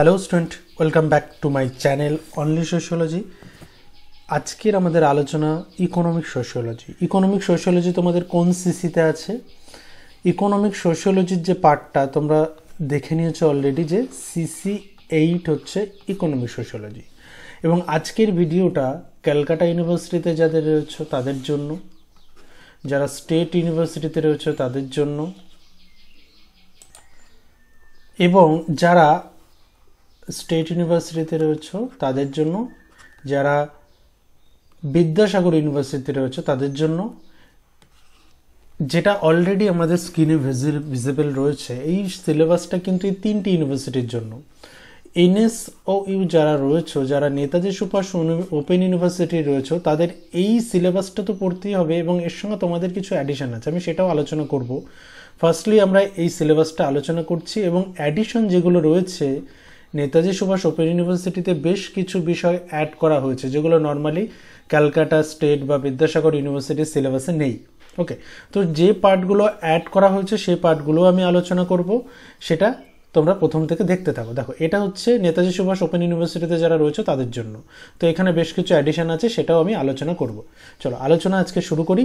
Hello student, welcome back to my channel only sociology. আজকের আমাদের আলোচনা ইকোনমিক সোশিওলজি। ইকোনমিক সোশিওলজি তোমাদের কোন সিসিতে আছে? ইকোনমিক সোশিওলজির যে পার্টটা তোমরা দেখে নিয়েছো অলরেডি, যে সিসি 8 হচ্ছে ইকোনমিক সোশিওলজি। এবং আজকের ভিডিওটা ক্যালকাটা ইউনিভার্সিটিতে যাদের রয়েছে তাদের জন্য, যারা স্টেট ইউনিভার্সিটিতে রয়েছে তাদের জন্য, এবং যারা স্টেট ইউনিভার্সিটিতে রয়েছে তাদের জন্য, যারা বিদ্যাসাগর ইউনিভার্সিটিতে রয়েছে তাদের জন্য, যেটা অলরেডি আমাদের স্ক্রিনে ভিজিবল রয়েছে। এই সিলেবাসটা কিন্তু এই তিনটি ইউনিভার্সিটির জন্য। NSOU যারা রয়েছে, যারা নেতাজি সুভাষ ওপেন ইউনিভার্সিটি রয়েছে, তাদের এই সিলেবাসটা তো পড়তেই হবে এবং এর সঙ্গে তোমাদের কিছু অ্যাডিশন আছে, আমি সেটাও আলোচনা করব। ফার্স্টলি আমরা এই সিলেবাসটা আলোচনা করছি এবং অ্যাডিশন যেগুলো রয়েছে, নেতাজি সুভাষ ওপেন ইউনিভার্সিটিতে বেশ কিছু বিষয় অ্যাড করা হয়েছে যেগুলো নর্মালি ক্যালকাটা স্টেট বা বিদ্যাসাগর ইউনিভার্সিটির সিলেবাসে নেই। ওকে, তো যে পার্টগুলো অ্যাড করা হয়েছে সেই পার্টগুলো আমি আলোচনা করব, সেটা তোমরা প্রথম থেকে দেখতে থাকো। দেখো, এটা হচ্ছে নেতাজি সুভাষ ওপেন ইউনিভার্সিটিতে যারা রয়েছে তাদের জন্য। তো এখানে বেশ কিছু অ্যাডিশন আছে, সেটাও আমি আলোচনা করব। চলো আলোচনা আজকে শুরু করি।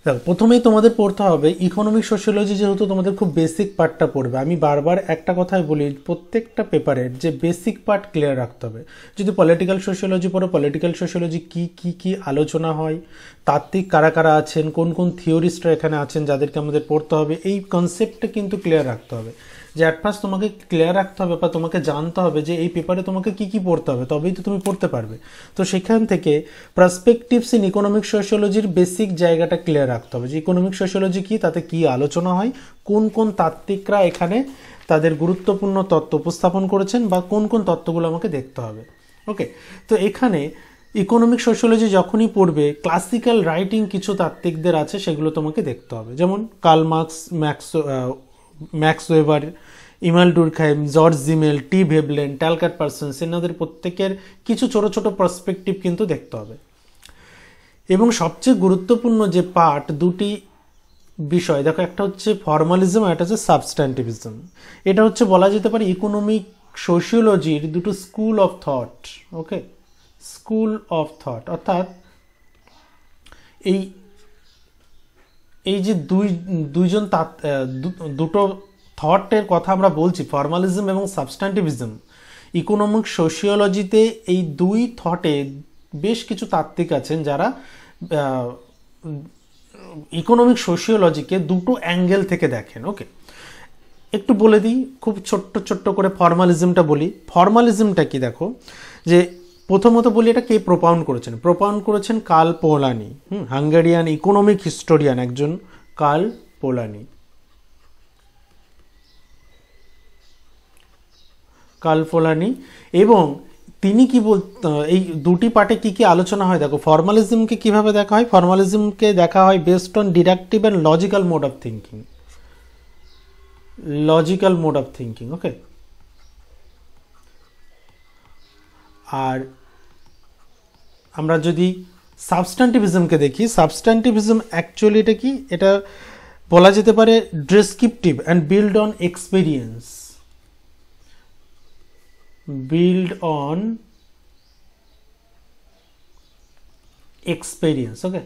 দেখো, প্রথমেই তোমাদের পড়তে হবে ইকোনমিক সোশিওলজি। যেহেতু তোমাদের খুব বেসিক পার্টটা পড়বে, আমি বারবার একটা কথাই বলি, প্রত্যেকটা পেপারের যে বেসিক পার্ট ক্লিয়ার রাখতে হবে। যদি পলিটিক্যাল সোশিওলজি পড়ো, পলিটিক্যাল সোশিওলজি কি আলোচনা হয়, তাত্ত্বিক কারা কারা আছেন, কোন কোন থিওরিস্টরা এখানে আছেন যাদেরকে আমাদের পড়তে হবে, এই কনসেপ্টটা কিন্তু ক্লিয়ার রাখতে হবে। যে অ্যাট ফার্স্ট তোমাকে ক্লিয়ার রাখতে হবে বা তোমাকে জানতে হবে যে এই পেপারে তোমাকে কি পড়তে হবে, তবেই তো তুমি পড়তে পারবে। তো সেখান থেকে পার্সপেক্টিভস ইন ইকোনমিক সোশিওলজির বেসিক জায়গাটা ক্লিয়ার রাখতে হবে, যে ইকোনমিক সোশিওলজি কি, তাতে কি আলোচনা হয়, কোন কোন তাত্ত্বিকরা এখানে তাদের গুরুত্বপূর্ণ তত্ত্ব উপস্থাপন করেছেন বা কোন কোন তত্ত্বগুলো আমাকে দেখতে হবে। ওকে, তো এখানে ইকোনমিক সোশিওলজি যখনই পড়বে, ক্লাসিক্যাল রাইটিং কিছু তাত্ত্বিকদের আছে, সেগুলো তোমাকে দেখতে হবে। যেমন Karl Marx, Max Weber, Emile Durkheim, George Simmel, T Veblen, Talcott Parsons, এনাদের প্রত্যেকের কিছু ছোট ছোট পার্সপেক্টিভ কিন্তু দেখতে হবে। এবং সবচেয়ে গুরুত্বপূর্ণ যে পার্ট, দুটি বিষয় দেখো, একটা হচ্ছে ফর্মালিজম আর একটা হচ্ছে সাবস্ট্যান্টিভিজম। এটা হচ্ছে বলা যেতে পারে ইকোনমিক সোশিওলজির দুটো school of thought. Okay, school of thought অর্থাৎ এই যে দুইজন দুটো থটের কথা আমরা বলছি, ফর্মালিজম এবং সাবস্ট্যান্টিভিজম, ইকোনমিক সোশিওলজিতে এই দুই থটে বেশ কিছু তাত্ত্বিক আছেন যারা ইকোনমিক সোশিওলজিকে দুটো অ্যাঙ্গেল থেকে দেখেন। ওকে, একটু বলে দিই খুব ছোট্ট করে ফর্মালিজমটা বলি। ফর্মালিজমটা কি দেখো, যে প্রথমত বলি এটা কে প্রোপাউন্ড করেছেন কার্ল পোলানি, হাঙ্গেরিয়ান ইকোনমিক হিস্টোরিয়ান একজন কার্ল পোলানি। এবং তিনি কি এই দুটি পার্টে কি আলোচনা হয় দেখো। ফর্মালিজমকে কিভাবে দেখা হয়? ফর্মালিজমকে দেখা হয় based on deductive and logical mode of thinking. Okay, আর আমরা যদি সাবস্ট্যান্টিভিজমকে দেখি, সাবস্ট্যান্টিভিজম অ্যাকচুয়ালি এটা কি, এটা বলা যেতে পারে descriptive and build on experience, okay,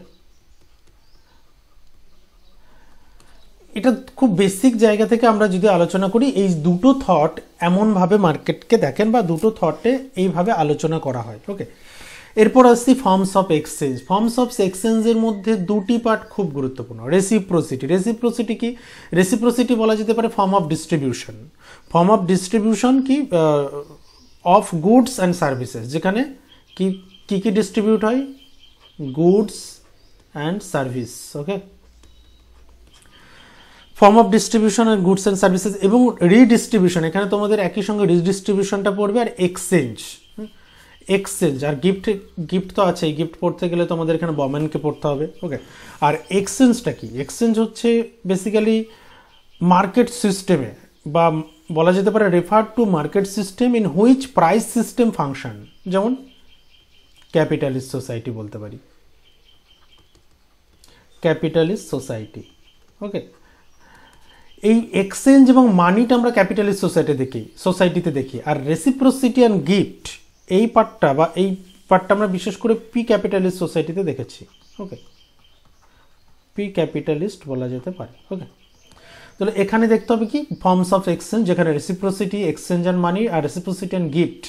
এটা খুব বেসিক জায়গা থেকে আমরা যদি আলোচনা করি, এই দুটো থট এমনভাবে মার্কেটকে দেখেন বা দুটো থটে এইভাবে আলোচনা করা হয়। ওকে, এরপর আসছি forms of exchange. Forms of এক্সচেঞ্জের মধ্যে দুটি পার্ট খুব গুরুত্বপূর্ণ। রেসিপ্রোসিটি কি? রেসিপ্রোসিটি বলা যেতে পারে ফর্ম অফ ডিস্ট্রিবিউশন কি, অফ গুডস অ্যান্ড সার্ভিসেস, যেখানে কি ডিস্ট্রিবিউট হয়, goods and service. Okay, form of distribution আর গুডস অ্যান্ড সার্ভিসেস। এবং রিডিস্ট্রিবিউশন, এখানে তোমাদের একই সঙ্গে রিডিস্ট্রিবিউশনটা পড়বে, আর এক্সচেঞ্জ আর গিফট তো আছে। গিফট পড়তে গেলে তোমাদের এখানে বম্যানকে পড়তে হবে। ওকে, আর এক্সচেঞ্জটা কি? এক্সচেঞ্জ হচ্ছে বেসিক্যালি মার্কেট সিস্টেমে, বা বলা যেতে পারে refer to market system in which price system function, যেমন ক্যাপিটালিস্ট সোসাইটি বলতে পারি, ওকে, এই এক্সচেঞ্জ এবং মানিটা আমরা ক্যাপিটালিস্ট সোসাইটিতে দেখি, আর রেসিপ্রোসিটি অ্যান্ড গিফট এই পার্টটা আমরা বিশেষ করে পি ক্যাপিটালিস্ট সোসাইটিতে দেখেছি। ওকে, পি ক্যাপিটালিস্ট বলা যেতে পারে। ওকে, তাহলে এখানে দেখতে হবে কি ফর্মস অফ এক্সচেঞ্জ, যেখানে রেসিপ্রোসিটি, এক্সচেঞ্জ অ্যান্ড মানি, আর রেসিপ্রোসিটি অ্যান্ড গিফট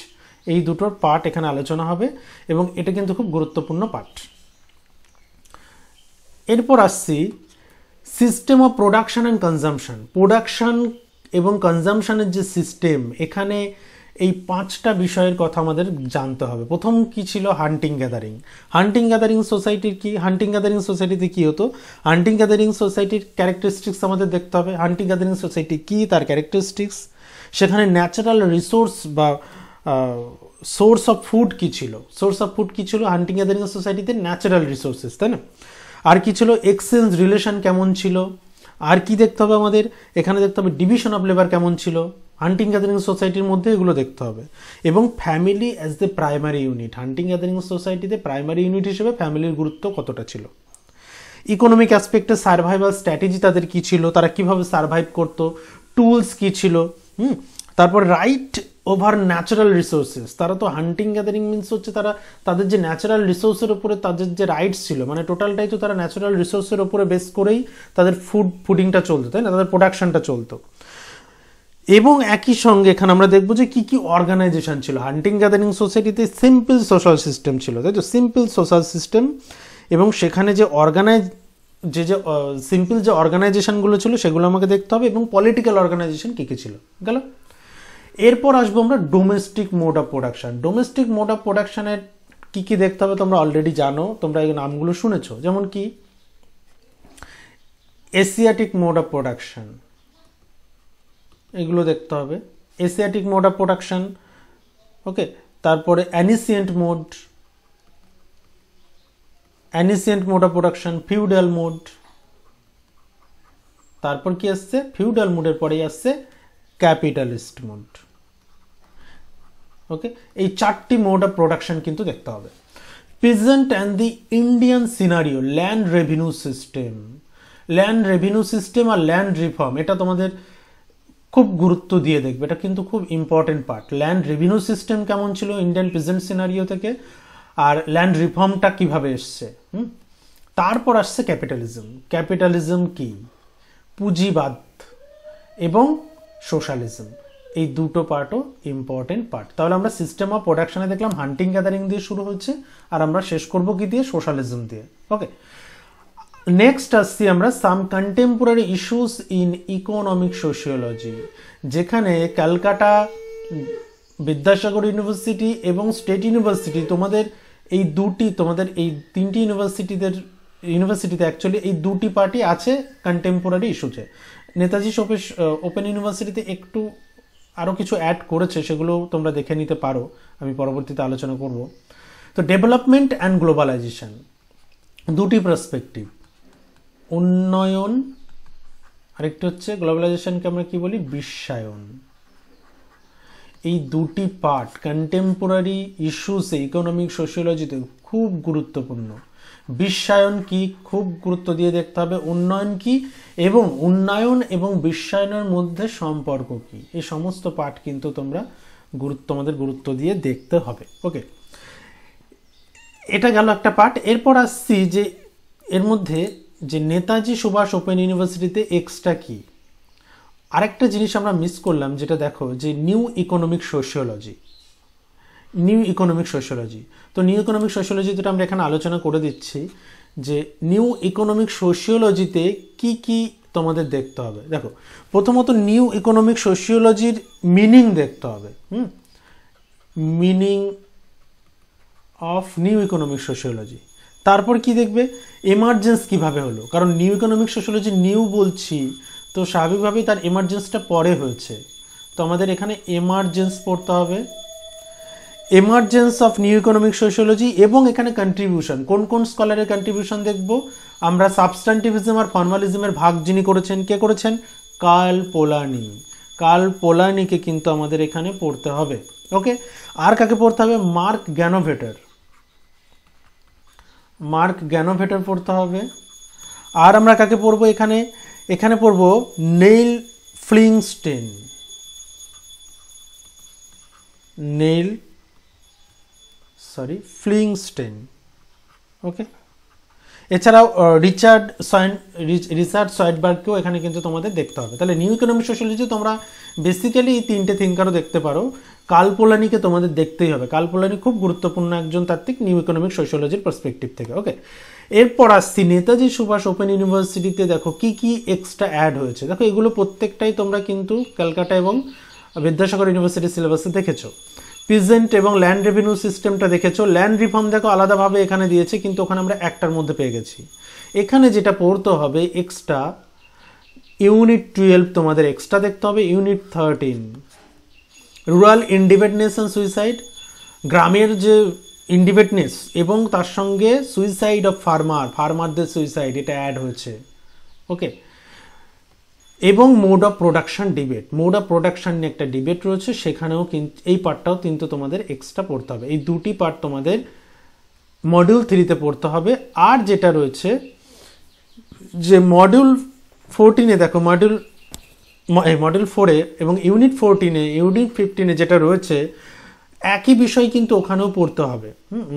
এই দুটোর পার্ট এখানে আলোচনা হবে, এবং এটা কিন্তু খুব গুরুত্বপূর্ণ পার্ট। এরপর আসছি system of production and consumption. Production এবং কনজামশনের যে সিস্টেম, এখানে এই 5টা বিষয়ের কথা আমাদের জানতে হবে। প্রথম কি ছিল? হান্টিং গ্যাদারিং। হান্টিং গ্যাদারিং সোসাইটির কি? হান্টিং গ্যাদারিং সোসাইটিতে কি হতো? হান্টিং গ্যাদারিং সোসাইটির ক্যারেক্টারিস্টিক্স আমাদের দেখতে হবে। হান্টিং গ্যাদারিং সোসাইটি কি, তার ক্যারেক্টারিস্টিক্স, সেখানে ন্যাচারাল রিসোর্স বা সোর্স অফ ফুড কি ছিল? সোর্স অফ ফুড কি ছিল হান্টিং গ্যাদারিং সোসাইটিতে? ন্যাচারাল রিসোর্সেস, তাই না? আর কি ছিল? এক্সচেঞ্জ রিলেশন কেমন ছিল? আর কি দেখতে হবে আমাদের? এখানে দেখতে হবে ডিভিশন অফ লেবার কেমন ছিল হান্টিং গ্যাদারিং সোসাইটির মধ্যে, এগুলো দেখতে হবে। এবং family as the primary unit, hunting gathering সোসাইটিতে প্রাইমারি ইউনিট হিসেবে ফ্যামিলির গুরুত্ব কতটা ছিল। ইকোনমিক অ্যাসপেক্টে সার্ভাইভাল স্ট্র্যাটেজি তাদের কি ছিল, তারা কিভাবে সার্ভাইভ করতো, টুলস কি ছিল। তারপর রাইট ওভার ন্যাচারাল রিসোর্সেস, তারা তো হান্টিং গ্যাদারিং মিনস হচ্ছে তাদের যে ন্যাচারাল রিসোর্সের উপরে তাদের যে রাইটস ছিল, মানে টোটালটাই তো তারা ন্যাচারাল রিসোর্সের উপরে বেস করেই তাদের ফুডিংটা চলতো, তাই না, তাদের প্রোডাকশনটা চলতো। এবং একই সঙ্গে এখানে আমরা দেখবো যে কি কি অর্গানাইজেশন ছিল হান্টিং গ্যাদারিং সোসাইটিতে। সিম্পল সোশ্যাল সিস্টেম ছিল, তাই তো, সিম্পল সোশ্যাল সিস্টেম। এবং সেখানে যে সিম্পল যে অর্গানাইজেশনগুলো ছিল সেগুলো আমাকে দেখতে হবে, এবং পলিটিক্যাল অর্গানাইজেশন কী কী ছিল গেল। এরপর আসবো আমরা domestic mode of production. Domestic mode of প্রোডাকশনের কী কী দেখতে হবে তোমরা অলরেডি জানো, তোমরা এই নামগুলো শুনেছো, যেমন কি এশিয়াটিক মোড অফ প্রোডাকশন, এগুলো দেখতে হবে। Asiatic mode of production, okay. তারপরে ancient mode of production, feudal mode. তারপর কি আসছে? ফিউডাল মোডের পরেই আসছে ক্যাপিটালিস্ট মোড। ওকে, এই 4টি মোড অফ প্রোডাকশন কিন্তু দেখতে হবে। Present and the Indian scenario, land revenue system আর ল্যান্ড রিফর্ম, এটা তোমাদের খুব গুরুত্ব দিয়ে দেখবে, এটা কিন্তু খুব important part. Land revenue system কেমন ছিল ইন্ডিয়ান প্রেজেন্ট সিনারিও থেকে, আর ল্যান্ড রিফর্মটা কিভাবে এসছে। তারপর আসছে ক্যাপিটালিজম কি? পুঁজিবাদ এবং সোশ্যালিজম, এই দুটো পার্টও ইম্পর্টেন্ট পার্ট। তাহলে আমরা সিস্টেম অফ প্রোডাকশনে দেখলাম হান্টিং গ্যাদারিং দিয়ে শুরু হচ্ছে, আর আমরা শেষ করব কি দিয়ে? সোশ্যালিজম দিয়ে। ওকে, নেক্সট আসছি আমরা some contemporary issues in economic sociology, যেখানে ক্যালকাটা বিদ্যাসাগর ইউনিভার্সিটি এবং স্টেট ইউনিভার্সিটি তোমাদের এই 3টি ইউনিভার্সিটিতে অ্যাকচুয়ালি এই 2টি পার্টি আছে কন্টেম্পোরারি ইস্যুতে। নেতাজি ওপেন ইউনিভার্সিটিতে একটু আরও কিছু অ্যাড করেছে, সেগুলো তোমরা দেখে নিতে পারো, আমি পরবর্তীতে আলোচনা করব। তো ডেভেলপমেন্ট অ্যান্ড গ্লোবালাইজেশন, 2টি পার্সপেক্টিভ, উন্নয়ন, আরেকটি হচ্ছে গ্লোবালাইজেশনকে আমরা কি বলি? বিশ্বায়ন। এই 2টি পার্ট কন্টেম্পোরারি ইস্যুসে ইকোনমিক সোশিওলজিতে খুব গুরুত্বপূর্ণ। বিশ্বায়ন কি? খুব গুরুত্ব দিয়ে দেখতে হবে। উন্নয়ন কি, এবং উন্নয়ন এবং বিশ্বায়নের মধ্যে সম্পর্ক কি, এই সমস্ত পার্ট কিন্তু তোমাদের গুরুত্ব দিয়ে দেখতে হবে। ওকে, এটা গেল একটা পার্ট। এরপর আসছি যে এর মধ্যে যে নেতাজি সুভাষ ওপেন ইউনিভার্সিটিতে এক্সট্রা কি আরেকটা জিনিস আমরা মিস করলাম, যেটা দেখো যে নিউ ইকোনমিক সোশিওলজি। তো নিউ ইকোনমিক সোশিওলজিতে আমরা এখানে আলোচনা করে দিচ্ছি যে নিউ ইকোনমিক সোশিওলজিতে কি কি তোমাদের দেখতে হবে। দেখো, প্রথমত নিউ ইকোনমিক সোশিওলজির মিনিং দেখতে হবে। Meaning of new economic sociology. তারপর কি দেখবে? এমার্জেন্স কিভাবে হলো, কারণ নিউ ইকোনমিক সোশিওলজি নিউ বলছি তো স্বাভাবিকভাবেই তার এমার্জেন্সটা পরে হয়েছে, তো আমাদের এখানে এমার্জেন্স পড়তে হবে। Emergence of new economic sociology, এবং এখানে কন্ট্রিবিউশন, কোন কোন স্কলারের কন্ট্রিবিউশন দেখব আমরা। সাবস্ট্যান্টিভিজম আর ফর্মালিজমের ভাগ যিনি করেছেন, কে করেছেন? কার্ল পোলানিকে কিন্তু আমাদের এখানে পড়তে হবে। ওকে, আর কাকে পড়তে হবে? মার্ক গ্যানোভেটার পড়তে হবে। আর আমরা কাকে পড়বো এখানে? এখানে পড়বো নেইল ফ্লিংস্টেন, ফ্লিংস্টেন। ওকে, এছাড়াও রিচার্ড সয়েডবার্গকেও এখানে কিন্তু তোমাদের দেখতে হবে। তাহলে নিউ ইকোনমিক সোশিওলজি তোমরা বেসিক্যালি এই তিনটে থিঙ্কারও দেখতে পারো। কার্ল পোলানিকে তোমাদের দেখতেই হবে, কার্ল পোলানি খুব গুরুত্বপূর্ণ একজন তাত্ত্বিক নিউ ইকোনমিক সোশিওলজির পার্সপেক্টিভ থেকে। ওকে, এরপর আসছি নেতাজি সুভাষ ওপেন ইউনিভার্সিটিতে। দেখো কি কি এক্সট্রা অ্যাড হয়েছে, দেখো এগুলো প্রত্যেকটাই তোমরা কিন্তু ক্যালকাটা এবং বিদ্যাসাগর ইউনিভার্সিটির সিলেবাসে দেখেছো। পিজেন্ট এবং ল্যান্ড রেভিনিউ সিস্টেমটা দেখেছো। ল্যান্ড রিফর্ম দেখো আলাদাভাবে এখানে দিয়েছে, কিন্তু ওখানে আমরা একটার মধ্যে পেয়ে গেছি। এখানে যেটা পড়তে হবে এক্সট্রা, ইউনিট 12 তোমাদের এক্সট্রা দেখতে হবে। Unit 13 rural independence and suicide, গ্রামের যে ইন্ডিপেন্ডেন্স এবং তার সঙ্গে সুইসাইড অফ ফার্মারদের সুইসাইড, এটা অ্যাড হয়েছে। ওকে, এবং mode of production debate, mode of production নিয়ে একটা ডিবেট রয়েছে, সেখানেও কিন্তু এই পার্টটাও কিন্তু তোমাদের এক্সট্রা পড়তে হবে। এই দুটি পার্ট তোমাদের মডিউল 3-তে পড়তে হবে। আর যেটা রয়েছে যে মডিউল 14-এ দেখো, মডিউল 4-এ এবং ইউনিট 14-এ, ইউনিট 15-এ যেটা রয়েছে একই বিষয় কিন্তু ওখানেও পড়তে হবে।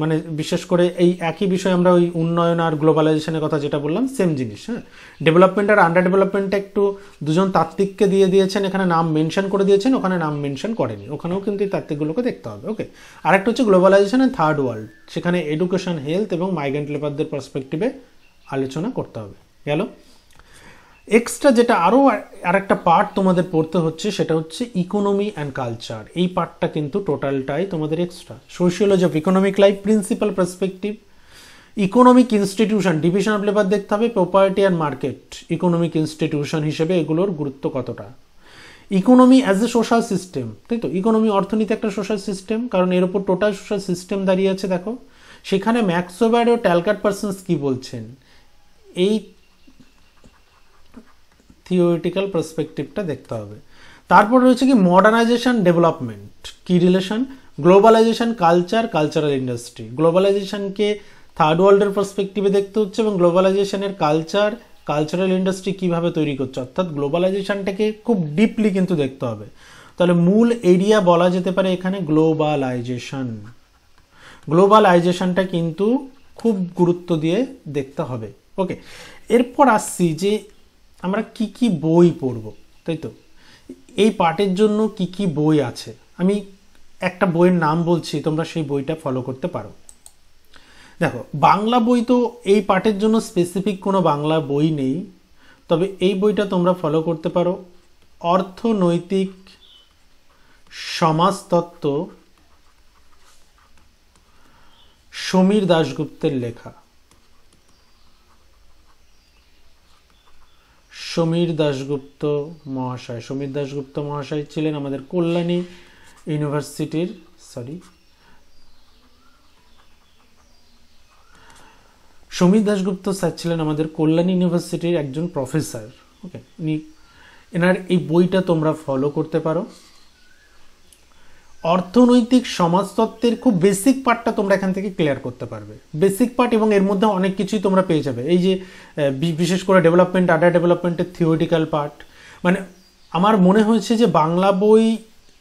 মানে বিশেষ করে এই একই বিষয় আমরা ওই উন্নয়ন আর গ্লোবালাইজেশনের কথা যেটা বললাম সেম জিনিস। হ্যাঁ, ডেভেলপমেন্ট আর আন্ডার ডেভেলপমেন্টটা একটু দুজন তাত্ত্বিককে দিয়ে দিয়েছেন, এখানে নাম মেনশন করে দিয়েছেন, ওখানে নাম মেনশন করেনি, ওখানেও কিন্তু এই তাত্ত্বিকগুলোকে দেখতে হবে। ওকে, আরেকটা হচ্ছে গ্লোবালাইজেশন অ্যান্ড থার্ড ওয়ার্ল্ড, সেখানে এডুকেশন, হেলথ এবং মাইগ্রেন্ট লেবারদের পার্সপেক্টিভে আলোচনা করতে হবে। গেল। এক্সট্রা যেটা আরও আরেকটা পার্ট তোমাদের পড়তে হচ্ছে সেটা হচ্ছে ইকোনমি অ্যান্ড কালচার। এই পার্টটা কিন্তু টোটালটাই তোমাদের extra. Sociology of economic life, principal perspective, economic institution, division of labour দেখতে হবে, property and market economic institution হিসেবে এগুলোর গুরুত্ব কতটা, economy as a social system, তাই তো, ইকোনমি অর্থনীতি একটা সোশ্যাল সিস্টেম, কারণ এর উপর টোটাল সোশ্যাল সিস্টেম দাঁড়িয়ে আছে। দেখো সেখানে ম্যাক্সওয়েল ও ট্যালকাট পার্সনস কি বলছেন, এই থিওরিটিক্যাল পার্সপেক্টিভটা দেখতে হবে। তারপর রয়েছে কি মডার্নাইজেশন ডেভেলপমেন্ট, কি relation, globalisation culture, cultural industry. গ্লোবালাইজেশনকে থার্ড ওয়ার্ল্ডের পার্সপেক্টিভে দেখতে হচ্ছে এবং গ্লোবালাইজেশনের কালচার, কালচারাল ইন্ডাস্ট্রি কিভাবে তৈরি করছে, অর্থাৎ গ্লোবালাইজেশনটাকে খুব ডিপলি কিন্তু দেখতে হবে। তাহলে মূল এরিয়া বলা যেতে পারে এখানে গ্লোবালাইজেশন। গ্লোবালাইজেশনটা কিন্তু খুব গুরুত্ব দিয়ে দেখতে হবে। ওকে, এরপর আসছি যে আমরা কি কি বই পড়ব, তাই তো, এই পার্টের জন্য কি কি বই আছে। আমি একটা বইয়ের নাম বলছি, তোমরা সেই বইটা ফলো করতে পারো। দেখো বাংলা বই তো এই পার্টের জন্য স্পেসিফিক কোনো বাংলা বই নেই, তবে এই বইটা তোমরা ফলো করতে পারো। অর্থনৈতিক সমাজতত্ত্ব, সমীর দাশগুপ্তের লেখা। সমীর দাশগুপ্ত মহাশয় ছিলেন আমাদের কল্যাণী ইউনিভার্সিটির, সমীর দাশগুপ্ত স্যার ছিলেন আমাদের কল্যাণী ইউনিভার্সিটির একজন প্রফেসর। ওকে, এনার এই বইটা তোমরা ফলো করতে পারো। অর্থনৈতিক সমাজতত্ত্বের খুব বেসিক পার্টটা তোমরা এখান থেকে ক্লিয়ার করতে পারবে, বেসিক পার্ট, এবং এর মধ্যে অনেক কিছুই তোমরা পেয়ে যাবে। এই যে বিশেষ করে ডেভেলপমেন্ট, আন্ডার ডেভেলপমেন্টের থিওরিটিক্যাল পার্ট, মানে আমার মনে হয়েছে যে বাংলা বই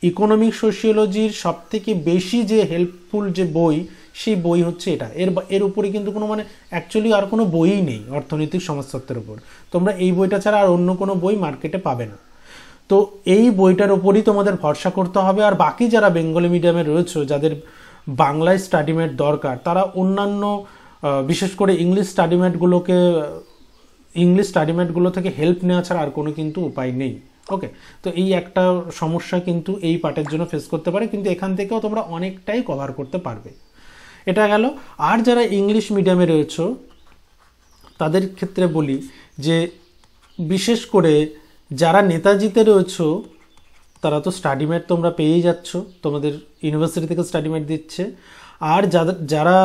ইকোনমিক সোশিওলজির সব থেকে বেশি যে হেল্পফুল যে বই, সেই বই হচ্ছে এটা। এর উপরে কিন্তু কোনো মানে অ্যাকচুয়ালি আর কোনো বইই নেই অর্থনৈতিক সমাজতত্ত্বের উপর। তোমরা এই বইটা ছাড়া আর অন্য কোনো বই মার্কেটে পাবে না। তো এই বইটার ওপরই তোমাদের ভরসা করতে হবে। আর বাকি যারা বেঙ্গলি মিডিয়ামে রয়েছে, যাদের বাংলায় স্টাডিমেট দরকার, তারা অন্যান্য বিশেষ করে ইংলিশ স্টাডিমেটগুলো থেকে হেল্প নেওয়া ছাড়া আর কোনো কিন্তু উপায় নেই। ওকে, তো এই একটা সমস্যা কিন্তু এই পার্টের জন্য ফেস করতে পারে, কিন্তু এখান থেকেও তোমরা অনেকটাই কভার করতে পারবে। এটা গেল। আর যারা ইংলিশ মিডিয়ামে রয়েছে তাদের ক্ষেত্রে বলি যে বিশেষ করে যারা নেতাজিতে রয়েছে তারা তো স্টাডিমেট তোমরা পেয়েই যাচ্ছ, তোমাদের ইউনিভার্সিটি থেকে স্টাডিমেট দিচ্ছে। আর যারা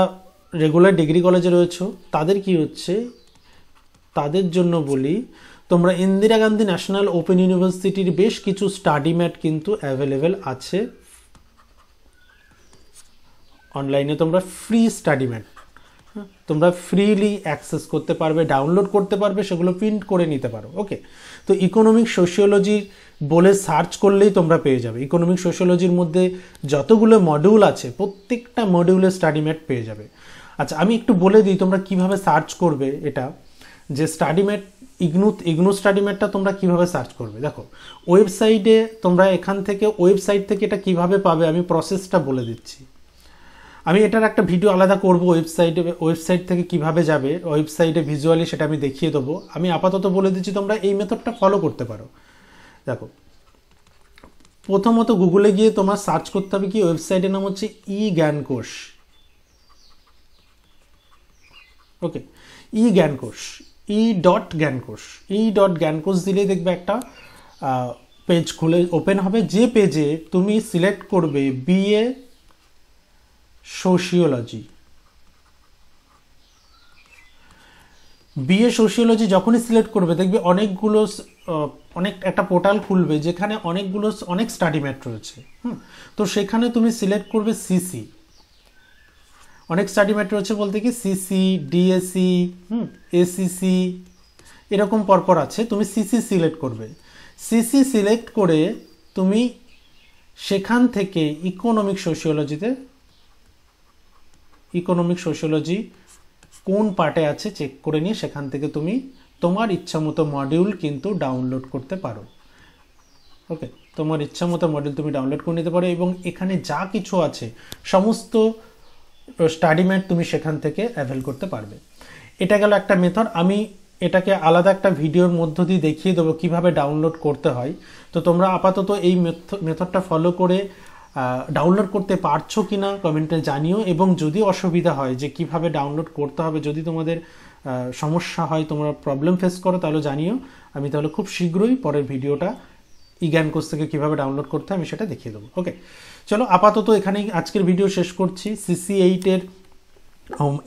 রেগুলার ডিগ্রি কলেজে রয়েছে তাদের কি হচ্ছে, তাদের জন্য বলি তোমরা ইন্দিরা গান্ধী ন্যাশনাল ওপেন ইউনিভার্সিটির বেশ কিছু স্টাডিমেট কিন্তু অ্যাভেলেবেল আছে অনলাইনে। তোমরা ফ্রি স্টাডিমেট তোমরা ফ্রিলি অ্যাক্সেস করতে পারবে, ডাউনলোড করতে পারবে, সেগুলো প্রিন্ট করে নিতে পারো। ওকে, তো ইকোনমিক সোশিওলজি বলে সার্চ করলেই তোমরা পেয়ে যাবে। ইকোনমিক সোশিওলজির মধ্যে যতগুলো মডিউল আছে প্রত্যেকটা মডিউলের স্টাডি ম্যাট পেয়ে যাবে। আচ্ছা, আমি একটু বলে দিই তোমরা কিভাবে সার্চ করবে। এটা যে স্টাডি ম্যাট ইগনু স্টাডি ম্যাটটা তোমরা কিভাবে সার্চ করবে, দেখো ওয়েবসাইটে তোমরা এখান থেকে ওয়েবসাইট থেকে এটা কিভাবে পাবে আমি প্রসেসটা বলে দিচ্ছি। আমি এটার একটা ভিডিও আলাদা করব, ওয়েবসাইট থেকে কিভাবে যাবে, ওয়েবসাইটে ভিজুয়ালি সেটা আমি দেখিয়ে দেবো। আমি আপাতত বলে দিচ্ছি তোমরা এই মেথডটা ফলো করতে পারো। দেখো, প্রথমত গুগলে গিয়ে তোমার সার্চ করতে হবে কি, ওয়েবসাইটের নাম হচ্ছে ই জ্ঞান কোষ। ওকে, ই জ্ঞান কোষ, ই.জ্ঞানকোষ দিলেই দেখবে একটা পেজ খুলে ওপেন হবে। যে পেজে তুমি সিলেক্ট করবে বিএ সোশিওলজি, সোশিওলজি যখনই সিলেক্ট করবে দেখবে অনেকগুলো একটা পোর্টাল খুলবে যেখানে অনেক স্টাডি ম্যাট রয়েছে। তো সেখানে তুমি সিলেক্ট করবে সিসি। অনেক স্টাডি ম্যাট রয়েছে বলতে কি সিসি, ডিএসসি, এসিসি এরকম পরপর আছে। তুমি সিসি সিলেক্ট করবে। সিসি সিলেক্ট করে তুমি সেখান থেকে ইকোনমিক সোশিওলজি কোন পার্টে আছে চেক করে নিয়ে সেখান থেকে তুমি তোমার ইচ্ছা মতো মডিউল কিন্তু ডাউনলোড করতে পারো। ওকে, তোমার ইচ্ছা মতো মডিউল তুমি ডাউনলোড করে নিতে পারো এবং এখানে যা কিছু আছে সমস্ত স্টাডি ম্যাট তুমি সেখান থেকে অ্যাভেল করতে পারবে। এটা গেল একটা মেথড। আমি এটাকে আলাদা একটা ভিডিওর মধ্য দিয়ে দেখিয়ে দেবো কিভাবে ডাউনলোড করতে হয়। তো তোমরা আপাতত এই মেথডটা ফলো করে ডাউনলোড করতে পারছো কিনা কমেন্টে জানিও, এবং যদি অসুবিধা হয় যে কিভাবে ডাউনলোড করতে হবে, যদি তোমাদের সমস্যা হয়, তোমরা প্রবলেম ফেস করো, তাহলে জানিও। আমি তাহলে খুব শীঘ্রই পরের ভিডিওটা জ্ঞানকোষ থেকে কিভাবে ডাউনলোড করতে হয় আমি সেটা দেখিয়ে দেবো। ওকে, চলো আপাতত এখানেই আজকের ভিডিও শেষ করছি। CC8-এর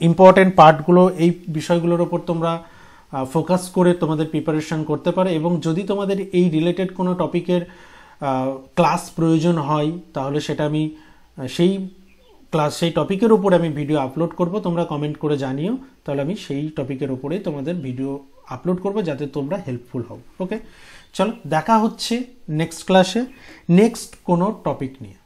ইম্পর্টেন্ট পার্টগুলো, এই বিষয়গুলোর ওপর তোমরা ফোকাস করে তোমাদের প্রিপারেশন করতে পারো, এবং যদি তোমাদের এই রিলেটেড কোনো টপিকের ক্লাস প্রয়োজন হয় তাহলে সেটা আমি সেই টপিকের উপর আমি ভিডিও আপলোড করব। তোমরা কমেন্ট করে জানিও, তাহলে আমি সেই টপিকের উপরেই তোমাদের ভিডিও আপলোড করব যাতে তোমরা হেল্পফুল হও। ওকে, চলো দেখা হচ্ছে নেক্সট ক্লাসে নেক্সট কোনো টপিক নিয়ে।